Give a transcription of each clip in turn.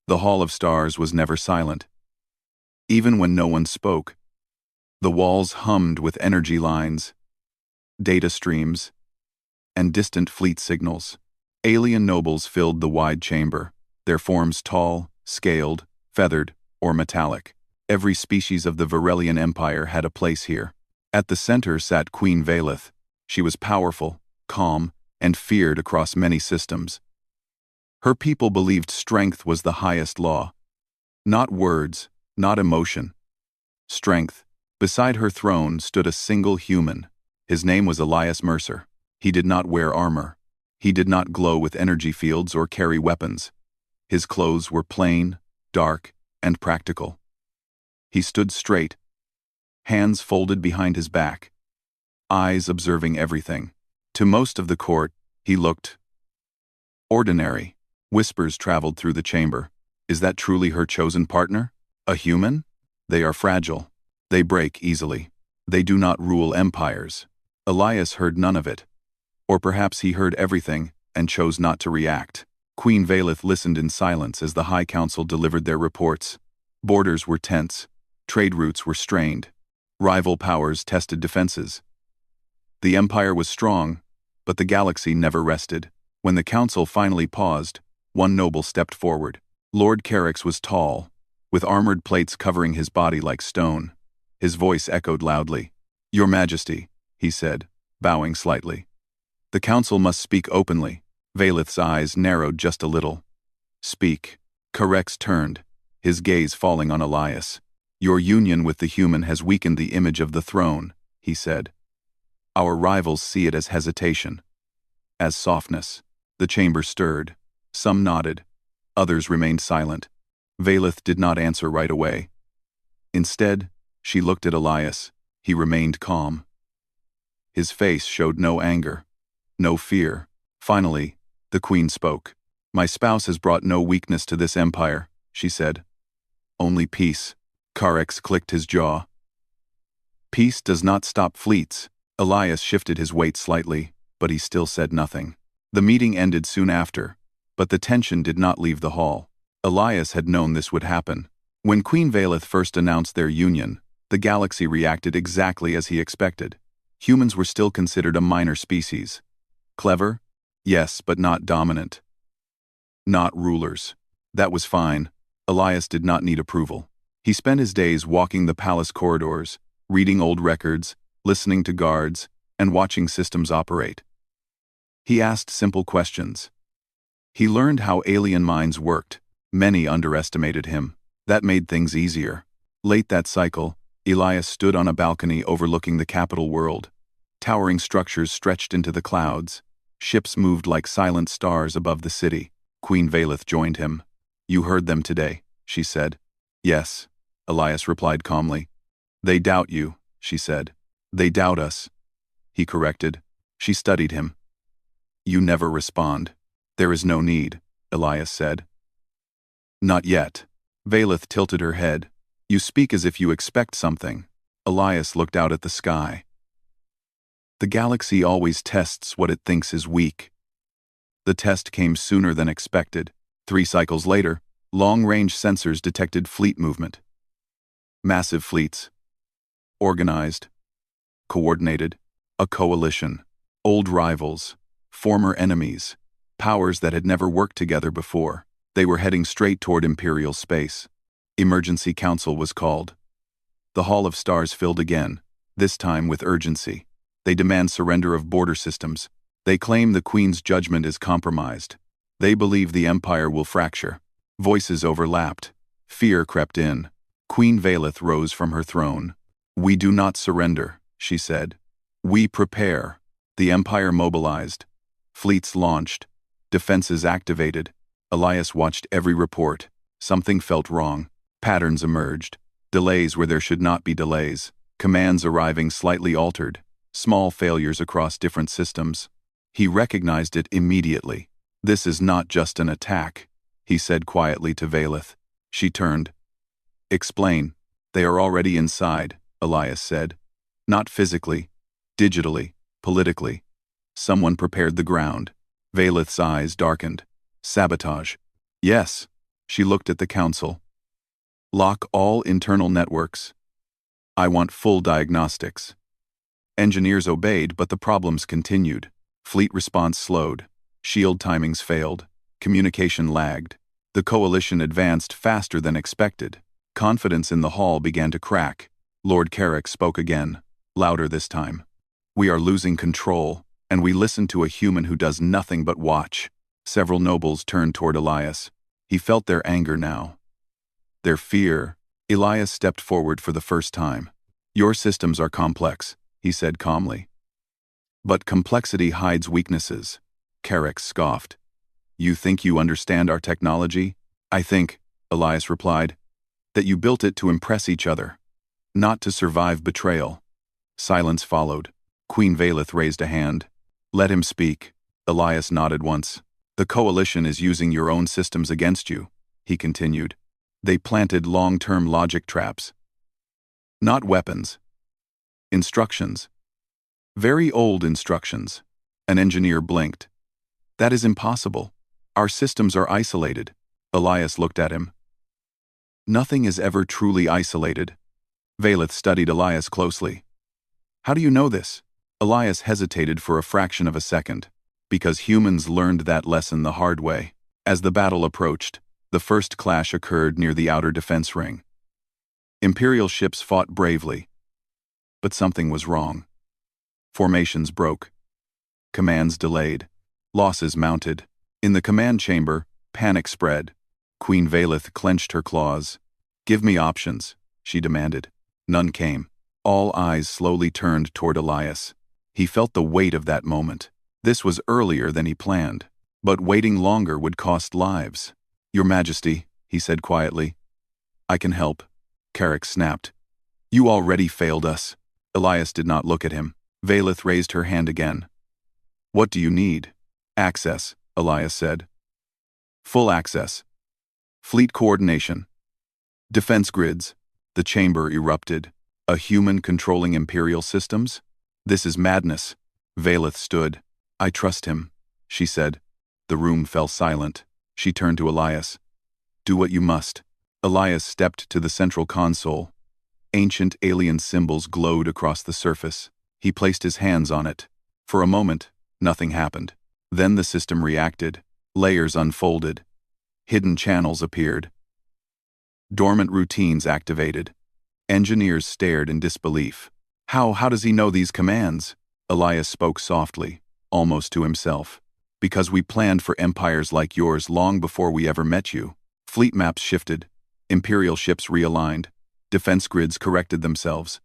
The Hall of Stars was never silent. Even when no one spoke, the walls hummed with energy lines, data streams, and distant fleet signals. Alien nobles filled the wide chamber, their forms tall, scaled, feathered, or metallic. Every species of the Varelian Empire had a place here. At the center sat Queen Valeth. She was powerful, calm, and feared across many systems. Her people believed strength was the highest law. Not words, not emotion. Strength. Beside her throne stood a single human. His name was Elias Mercer. He did not wear armor. He did not glow with energy fields or carry weapons. His clothes were plain, dark, and practical. He stood straight, hands folded behind his back, eyes observing everything. To most of the court, he looked ordinary. Whispers traveled through the chamber. Is that truly her chosen partner? A human? They are fragile. They break easily. They do not rule empires. Elias heard none of it. Or perhaps he heard everything and chose not to react. Queen Valeth listened in silence as the High Council delivered their reports. Borders were tense. Trade routes were strained. Rival powers tested defenses. The empire was strong, but the galaxy never rested. When the council finally paused, one noble stepped forward. Lord Carrix was tall, with armored plates covering his body like stone. His voice echoed loudly. "Your Majesty," he said, bowing slightly. "The council must speak openly." Valeth's eyes narrowed just a little. "Speak." Carrix turned, his gaze falling on Elias. "Your union with the human has weakened the image of the throne," he said. "Our rivals see it as hesitation, as softness." The chamber stirred. Some nodded. Others remained silent. Valeth did not answer right away. Instead, she looked at Elias. He remained calm. His face showed no anger, no fear. Finally, the queen spoke. "My spouse has brought no weakness to this empire," she said. "Only peace." Carrix clicked his jaw. "Peace does not stop fleets." Elias shifted his weight slightly, but he still said nothing. The meeting ended soon after, but the tension did not leave the hall. Elias had known this would happen. When Queen Valeth first announced their union, the galaxy reacted exactly as he expected. Humans were still considered a minor species. Clever? Yes, but not dominant. Not rulers. That was fine. Elias did not need approval. He spent his days walking the palace corridors, reading old records, listening to guards, and watching systems operate. He asked simple questions. He learned how alien minds worked. Many underestimated him. That made things easier. Late that cycle, Elias stood on a balcony overlooking the capital world. Towering structures stretched into the clouds. Ships moved like silent stars above the city. Queen Valeth joined him. "You heard them today," she said. "Yes," Elias replied calmly. "They doubt you," she said. "They doubt us," he corrected. She studied him. "You never respond." "There is no need," Elias said. "Not yet." Valeth tilted her head. "You speak as if you expect something." Elias looked out at the sky. The galaxy always tests what it thinks is weak. The test came sooner than expected. 3 cycles later, long-range sensors detected fleet movement. Massive fleets. Organized. Coordinated. A coalition. Old rivals. Former enemies. Powers that had never worked together before. They were heading straight toward Imperial space. Emergency Council was called. The Hall of Stars filled again, this time with urgency. They demand surrender of border systems. They claim the Queen's judgment is compromised. They believe the Empire will fracture. Voices overlapped. Fear crept in. Queen Valeth rose from her throne. "We do not surrender," she said. "We prepare." The Empire mobilized. Fleets launched. Defenses activated. Elias watched every report. Something felt wrong. Patterns emerged. Delays where there should not be delays. Commands arriving slightly altered. Small failures across different systems. He recognized it immediately. "This is not just an attack," he said quietly to Valeth. She turned. "Explain." "They are already inside," Elias said. "Not physically, digitally, politically. Someone prepared the ground." Valeth's eyes darkened. "Sabotage." "Yes." She looked at the council. Lock all internal networks. I want full diagnostics. Engineers obeyed, but the problems continued. Fleet response slowed. Shield timings failed. Communication lagged. The coalition advanced faster than expected. Confidence in the hall began to crack. Lord Carrick spoke again, louder this time. We are losing control, and we listen to a human who does nothing but watch. Several nobles turned toward Elias. He felt their anger now. Their fear. Elias stepped forward for the first time. Your systems are complex, he said calmly. But complexity hides weaknesses. Carrick scoffed. You think you understand our technology? I think, Elias replied, that you built it to impress each other, not to survive betrayal. Silence followed. Queen Valeth raised a hand. Let him speak. Elias nodded once. The coalition is using your own systems against you, he continued. They planted long-term logic traps. Not weapons. Instructions. Very old instructions. An engineer blinked. That is impossible. Our systems are isolated. Elias looked at him. Nothing is ever truly isolated. Valeth studied Elias closely. How do you know this? Elias hesitated for a fraction of a second. Because humans learned that lesson the hard way. As the battle approached, the first clash occurred near the outer defense ring. Imperial ships fought bravely. But something was wrong. Formations broke. Commands delayed. Losses mounted. In the command chamber, panic spread. Queen Valeth clenched her claws. Give me options, she demanded. None came. All eyes slowly turned toward Elias. He felt the weight of that moment. This was earlier than he planned. But waiting longer would cost lives. Your Majesty, he said quietly. I can help. Carrick snapped. You already failed us. Elias did not look at him. Valeth raised her hand again. What do you need? Access, Elias said. Full access. Fleet coordination. Defense grids. The chamber erupted. A human controlling Imperial systems? This is madness. Valeth stood. I trust him, she said. The room fell silent. She turned to Elias. Do what you must. Elias stepped to the central console. Ancient alien symbols glowed across the surface. He placed his hands on it. For a moment, nothing happened. Then the system reacted. Layers unfolded. Hidden channels appeared. Dormant routines activated. Engineers stared in disbelief. How does he know these commands? Elias spoke softly, almost to himself. Because we planned for empires like yours long before we ever met you. Fleet maps shifted. Imperial ships realigned. Defense grids corrected themselves.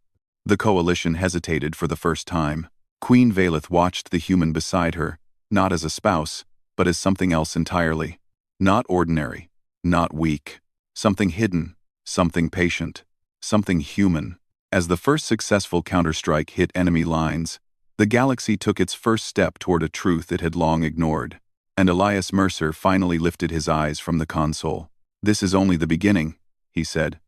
The coalition hesitated for the first time. Queen Valeth watched the human beside her, not as a spouse, but as something else entirely. Not ordinary, not weak. Something hidden, something patient, something human. As the first successful counterstrike hit enemy lines, the galaxy took its first step toward a truth it had long ignored. And Elias Mercer finally lifted his eyes from the console. This is only the beginning, he said.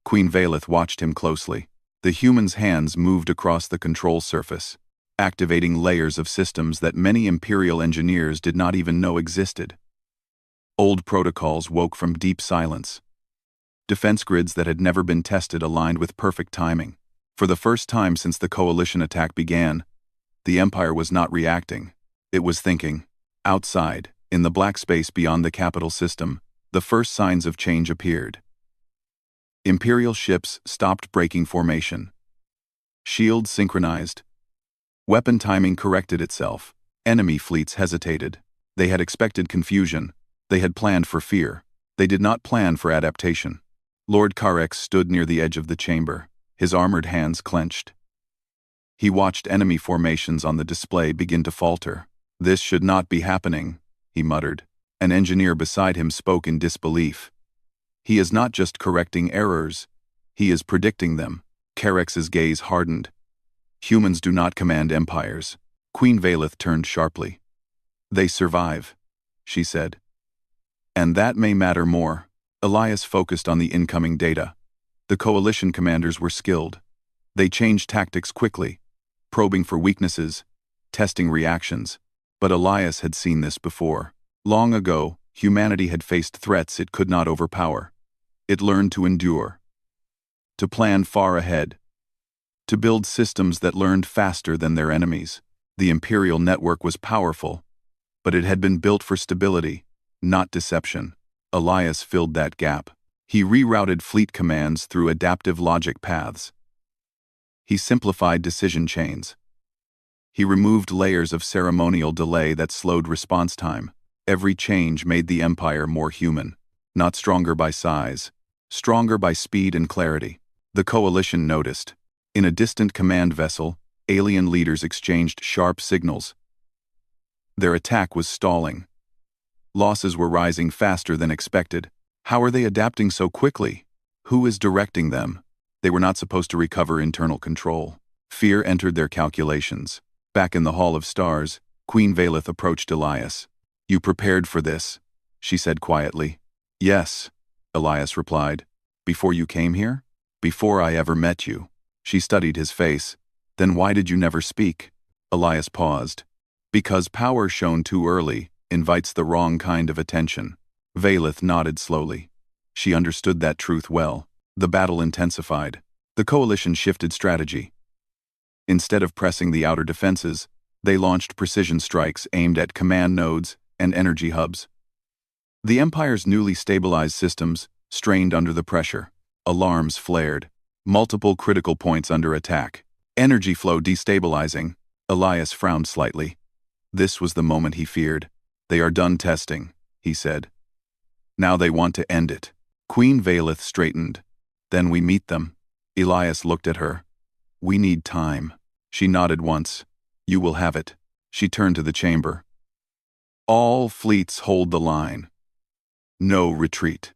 Queen Valeth watched him closely. The human's hands moved across the control surface, activating layers of systems that many Imperial engineers did not even know existed. Old protocols woke from deep silence. Defense grids that had never been tested aligned with perfect timing. For the first time since the coalition attack began, the Empire was not reacting. It was thinking. Outside, in the black space beyond the capital system, the first signs of change appeared. Imperial ships stopped breaking formation. Shields synchronized. Weapon timing corrected itself. Enemy fleets hesitated. They had expected confusion. They had planned for fear. They did not plan for adaptation. Lord Carrick stood near the edge of the chamber, his armored hands clenched. He watched enemy formations on the display begin to falter. This should not be happening, he muttered. An engineer beside him spoke in disbelief. He is not just correcting errors, he is predicting them. Carrick's gaze hardened. Humans do not command empires. Queen Valeth turned sharply. They survive, she said. And that may matter more. Elias focused on the incoming data. The coalition commanders were skilled. They changed tactics quickly, probing for weaknesses, testing reactions. But Elias had seen this before. Long ago, Humanity had faced threats it could not overpower. It learned to endure, to plan far ahead, to build systems that learned faster than their enemies. The Imperial network was powerful, but it had been built for stability, not deception. Elias filled that gap. He rerouted fleet commands through adaptive logic paths. He simplified decision chains. He removed layers of ceremonial delay that slowed response time. Every change made the Empire more human, not stronger by size, stronger by speed and clarity. The Coalition noticed. In a distant command vessel, alien leaders exchanged sharp signals. Their attack was stalling. Losses were rising faster than expected. How are they adapting so quickly? Who is directing them? They were not supposed to recover internal control. Fear entered their calculations. Back in the Hall of Stars, Queen Valeth approached Elias. "You prepared for this," she said quietly. "Yes," Elias replied. "Before you came here? Before I ever met you." She studied his face. "Then why did you never speak?" Elias paused. "Because power shown too early invites the wrong kind of attention." Valeth nodded slowly. She understood that truth well. The battle intensified. The Coalition shifted strategy. Instead of pressing the outer defenses, they launched precision strikes aimed at command nodes and energy hubs. The Empire's newly stabilized systems strained under the pressure. Alarms flared. Multiple critical points under attack. Energy flow destabilizing. Elias frowned slightly. This was the moment he feared. "They are done testing," he said. "Now they want to end it." Queen Valeth straightened. "Then we meet them." Elias looked at her. "We need time." She nodded once. "You will have it." She turned to the chamber. "All fleets hold the line. No retreat.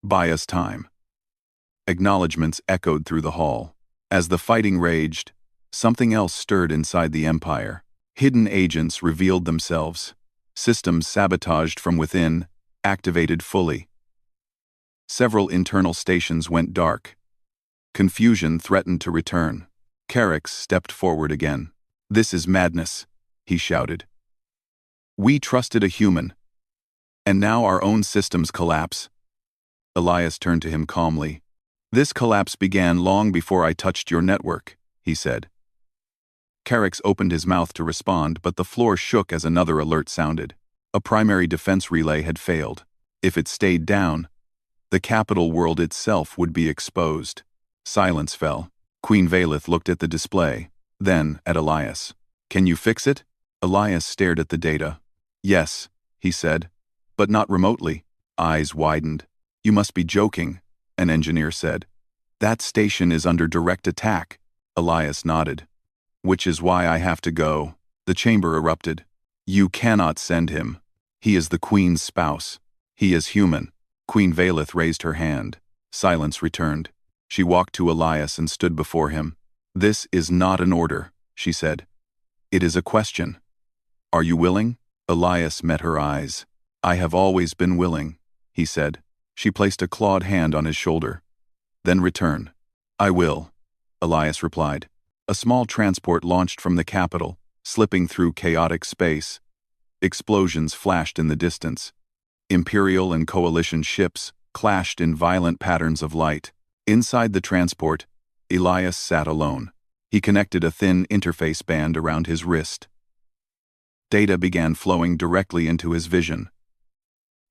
Buy us time." Acknowledgements echoed through the hall. As the fighting raged, something else stirred inside the Empire. Hidden agents revealed themselves. Systems sabotaged from within, activated fully. Several internal stations went dark. Confusion threatened to return. Carrick stepped forward again. "This is madness," he shouted. "We trusted a human. And now our own systems collapse." Elias turned to him calmly. "This collapse began long before I touched your network," he said. Carrick opened his mouth to respond, but the floor shook as another alert sounded. A primary defense relay had failed. If it stayed down, the capital world itself would be exposed. Silence fell. Queen Valeth looked at the display, then at Elias. "Can you fix it?" Elias stared at the data. "Yes," he said, "but not remotely." Eyes widened. "You must be joking," an engineer said. "That station is under direct attack." Elias nodded. "Which is why I have to go." The chamber erupted. "You cannot send him. He is the Queen's spouse. He is human." Queen Valeth raised her hand. Silence returned. She walked to Elias and stood before him. "This is not an order," she said. "It is a question. Are you willing?" Elias met her eyes. "I have always been willing," he said. She placed a clawed hand on his shoulder. "Then return." "I will," Elias replied. A small transport launched from the capital, slipping through chaotic space. Explosions flashed in the distance. Imperial and Coalition ships clashed in violent patterns of light. Inside the transport, Elias sat alone. He connected a thin interface band around his wrist. Data began flowing directly into his vision.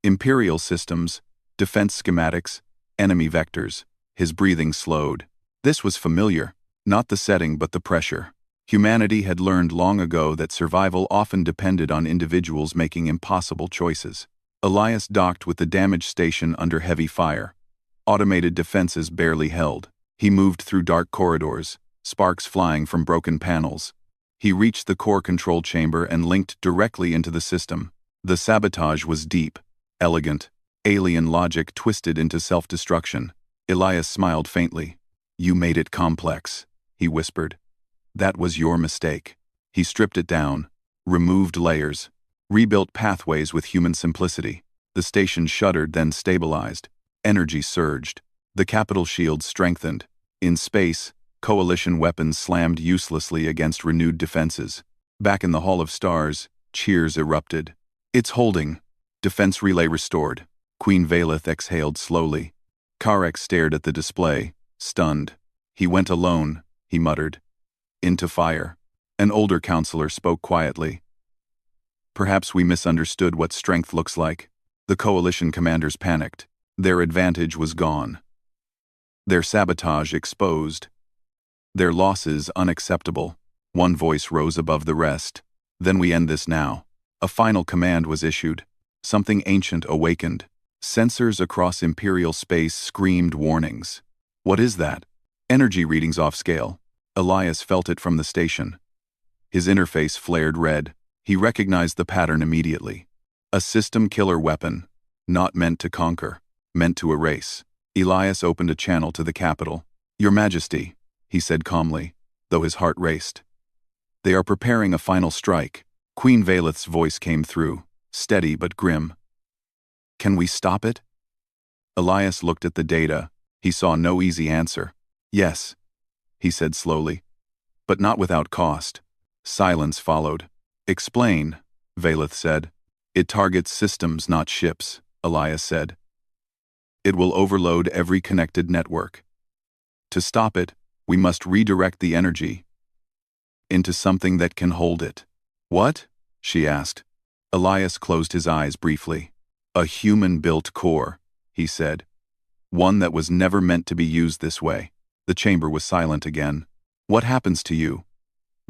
Imperial systems, defense schematics, enemy vectors. His breathing slowed. This was familiar, not the setting but the pressure. Humanity had learned long ago that survival often depended on individuals making impossible choices. Elias docked with the damaged station under heavy fire. Automated defenses barely held. He moved through dark corridors, sparks flying from broken panels. He reached the core control chamber and linked directly into the system. The sabotage was deep, elegant, alien logic twisted into self-destruction. Elias smiled faintly. "You made it complex," he whispered. "That was your mistake." He stripped it down, removed layers, rebuilt pathways with human simplicity. The station shuddered, then stabilized. Energy surged. The capital shields strengthened. In space, Coalition weapons slammed uselessly against renewed defenses. Back in the Hall of Stars, cheers erupted. "It's holding," Defense relay restored. Queen Valeth exhaled slowly. Karek stared at the display, stunned. He went alone, he muttered. Into fire. An older counselor spoke quietly. Perhaps we misunderstood what strength looks like. The coalition commanders panicked. Their advantage was gone. Their sabotage exposed. Their losses unacceptable. One voice rose above the rest. Then we end this now. A final command was issued. Something ancient awakened. Sensors across Imperial space screamed warnings. What is that? Energy readings off scale. Elias felt it from the station. His interface flared red. He recognized the pattern immediately. A system killer weapon. Not meant to conquer. Meant to erase. Elias opened a channel to the capital. Your Majesty, he said calmly, though his heart raced. They are preparing a final strike. Queen Valeth's voice came through, steady but grim. Can we stop it? Elias looked at the data. He saw no easy answer. Yes, he said slowly, but not without cost. Silence followed. Explain, Valeth said. It targets systems, not ships, Elias said. It will overload every connected network. To stop it, we must redirect the energy into something that can hold it. What? She asked. Elias closed his eyes briefly. A human-built core, he said. One that was never meant to be used this way. The chamber was silent again. What happens to you?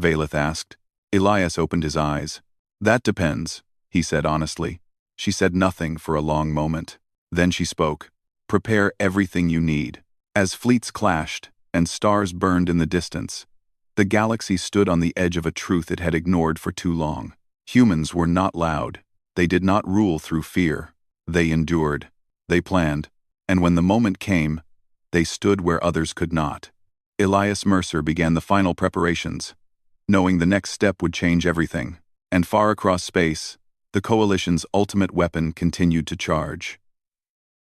Valeth asked. Elias opened his eyes. That depends, he said honestly. She said nothing for a long moment. Then she spoke. Prepare everything you need. As fleets clashed and stars burned in the distance, the galaxy stood on the edge of a truth it had ignored for too long. Humans were not loud. They did not rule through fear. They endured. They planned. And when the moment came, they stood where others could not. Elias Mercer began the final preparations, knowing the next step would change everything. And far across space, the Coalition's ultimate weapon continued to charge.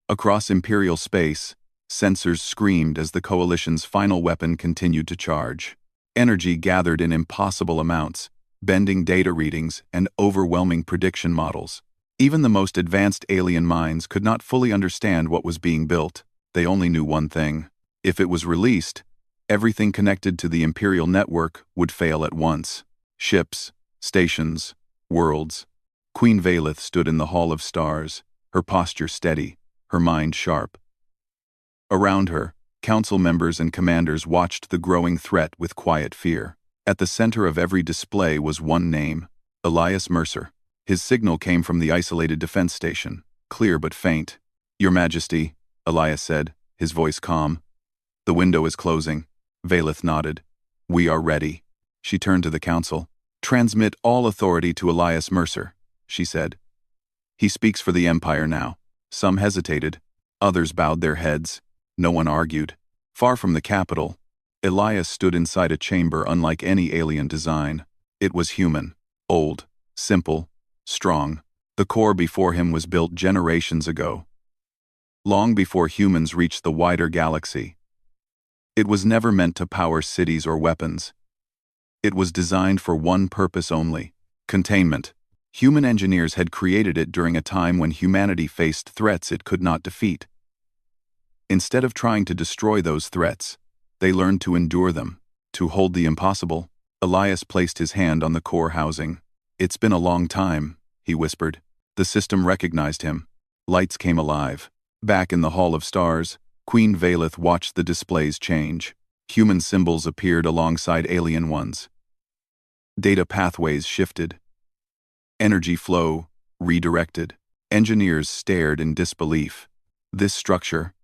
Across Imperial space, sensors screamed as the Coalition's final weapon continued to charge. Energy gathered in impossible amounts, bending data readings and overwhelming prediction models. Even the most advanced alien minds could not fully understand what was being built. They only knew one thing. If it was released, everything connected to the Imperial network would fail at once. Ships, stations, worlds. Queen Valeth stood in the Hall of Stars, her posture steady, her mind sharp. Around her, council members and commanders watched the growing threat with quiet fear. At the center of every display was one name, Elias Mercer. His signal came from the isolated defense station, clear but faint. Your Majesty, Elias said, his voice calm. The window is closing. Valeth nodded. We are ready. She turned to the council. Transmit all authority to Elias Mercer, she said. He speaks for the Empire now. Some hesitated. Others bowed their heads. No one argued. Far from the capital, Elias stood inside a chamber unlike any alien design. It was human, old, simple, strong. The core before him was built generations ago, long before humans reached the wider galaxy. It was never meant to power cities or weapons. It was designed for one purpose only: containment. Human engineers had created it during a time when humanity faced threats it could not defeat. Instead of trying to destroy those threats, they learned to endure them, to hold the impossible. Elias placed his hand on the core housing. It's been a long time, he whispered. The system recognized him. Lights came alive. Back in the Hall of Stars, Queen Valeth watched the displays change. Human symbols appeared alongside alien ones. Data pathways shifted. Energy flow redirected. Engineers stared in disbelief. This structure,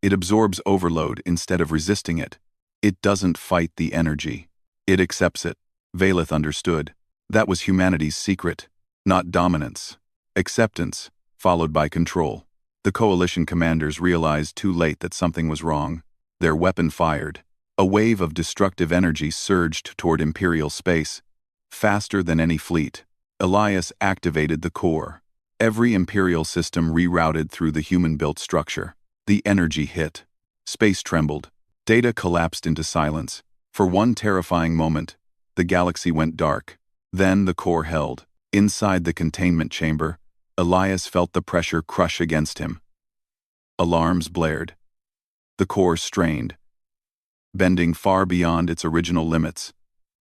it absorbs overload instead of resisting it. It doesn't fight the energy. It accepts it. Valeth understood. That was humanity's secret. Not dominance. Acceptance, followed by control. The Coalition commanders realized too late that something was wrong. Their weapon fired. A wave of destructive energy surged toward Imperial space, faster than any fleet. Elias activated the core. Every Imperial system rerouted through the human-built structure. The energy hit. Space trembled. Data collapsed into silence. For one terrifying moment, the galaxy went dark. Then the core held. Inside the containment chamber, Elias felt the pressure crush against him. Alarms blared. The core strained, bending far beyond its original limits.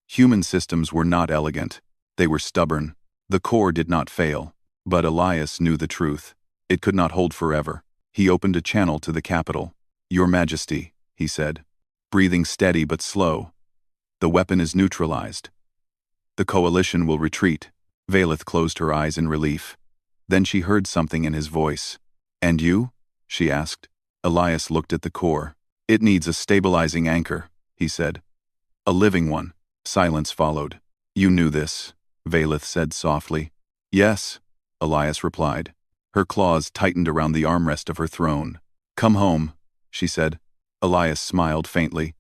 Human systems were not elegant. They were stubborn. The core did not fail. But Elias knew the truth. It could not hold forever. He opened a channel to the capital. "Your Majesty," he said, breathing steady but slow. "The weapon is neutralized. The coalition will retreat." Valeth closed her eyes in relief. Then she heard something in his voice. "And you?" she asked. Elias looked at the core. "It needs a stabilizing anchor," he said. "A living one." Silence followed. "You knew this," Valeth said softly. "Yes," Elias replied. Her claws tightened around the armrest of her throne. "Come home," she said. Elias smiled faintly.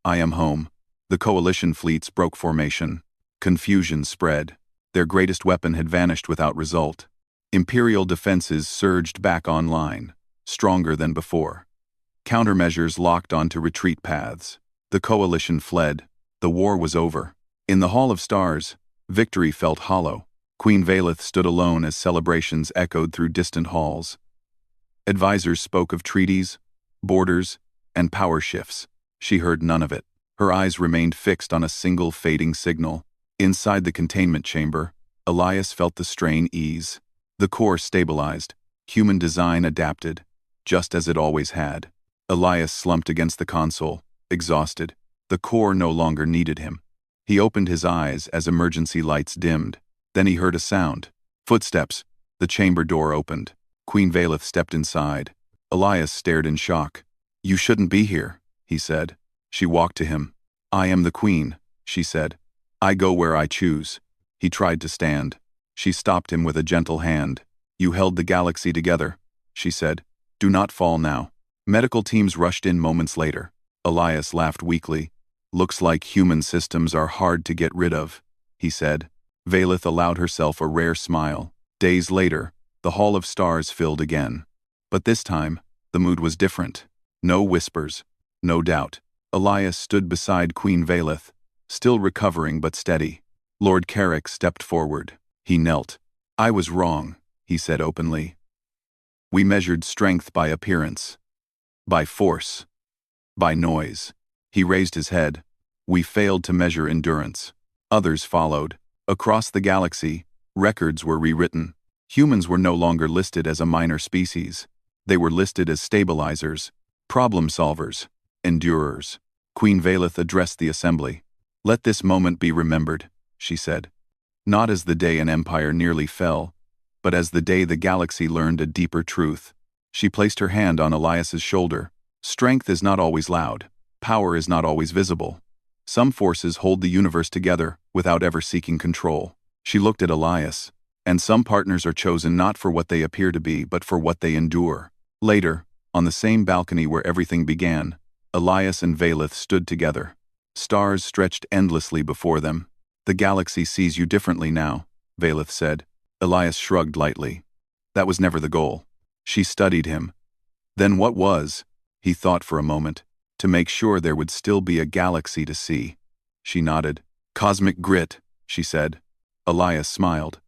"I am home." The coalition fleets broke formation. Confusion spread. Their greatest weapon had vanished without result. Imperial defenses surged back online, stronger than before. Countermeasures locked onto retreat paths. The coalition fled. The war was over. In the Hall of Stars, victory felt hollow. Queen Valeth stood alone as celebrations echoed through distant halls. Advisors spoke of treaties, borders, and power shifts. She heard none of it. Her eyes remained fixed on a single fading signal. Inside the containment chamber, Elias felt the strain ease. The core stabilized. Human design adapted, just as it always had. Elias slumped against the console, exhausted. The core no longer needed him. He opened his eyes as emergency lights dimmed. Then he heard a sound. Footsteps. The chamber door opened. Queen Valeth stepped inside. Elias stared in shock. "You shouldn't be here," he said. She walked to him. "I am the queen," she said. "I go where I choose." He tried to stand. She stopped him with a gentle hand. "You held the galaxy together," she said. "Do not fall now." Medical teams rushed in moments later. Elias laughed weakly. "Looks like human systems are hard to get rid of," he said. Valeth allowed herself a rare smile. Days later, the Hall of Stars filled again. But this time, the mood was different. No whispers, no doubt. Elias stood beside Queen Valeth, still recovering but steady. Lord Carrick stepped forward. He knelt. "I was wrong," he said openly. "We measured strength by appearance, by force, by noise." He raised his head. "We failed to measure endurance." Others followed. Across the galaxy, records were rewritten. Humans were no longer listed as a minor species. They were listed as stabilizers, problem solvers, endurers. Queen Valeth addressed the assembly. "Let this moment be remembered," she said. "Not as the day an empire nearly fell, but as the day the galaxy learned a deeper truth." She placed her hand on Elias's shoulder. "Strength is not always loud. Power is not always visible. Some forces hold the universe together without ever seeking control." She looked at Elias. "And some partners are chosen not for what they appear to be, but for what they endure." Later, on the same balcony where everything began, Elias and Valeth stood together. Stars stretched endlessly before them. "The galaxy sees you differently now," Valeth said. Elias shrugged lightly. "That was never the goal." She studied him. "Then what was?" He thought for a moment. "To make sure there would still be a galaxy to see." She nodded. "Cosmic grit," she said. Elias smiled.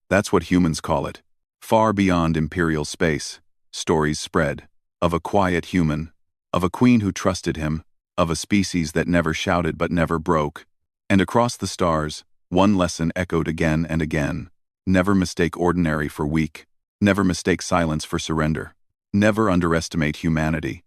"That's what humans call it." Far beyond imperial space, stories spread. Of a quiet human. Of a queen who trusted him. Of a species that never shouted but never broke. And across the stars, one lesson echoed again and again. Never mistake ordinary for weak. Never mistake silence for surrender. Never underestimate humanity.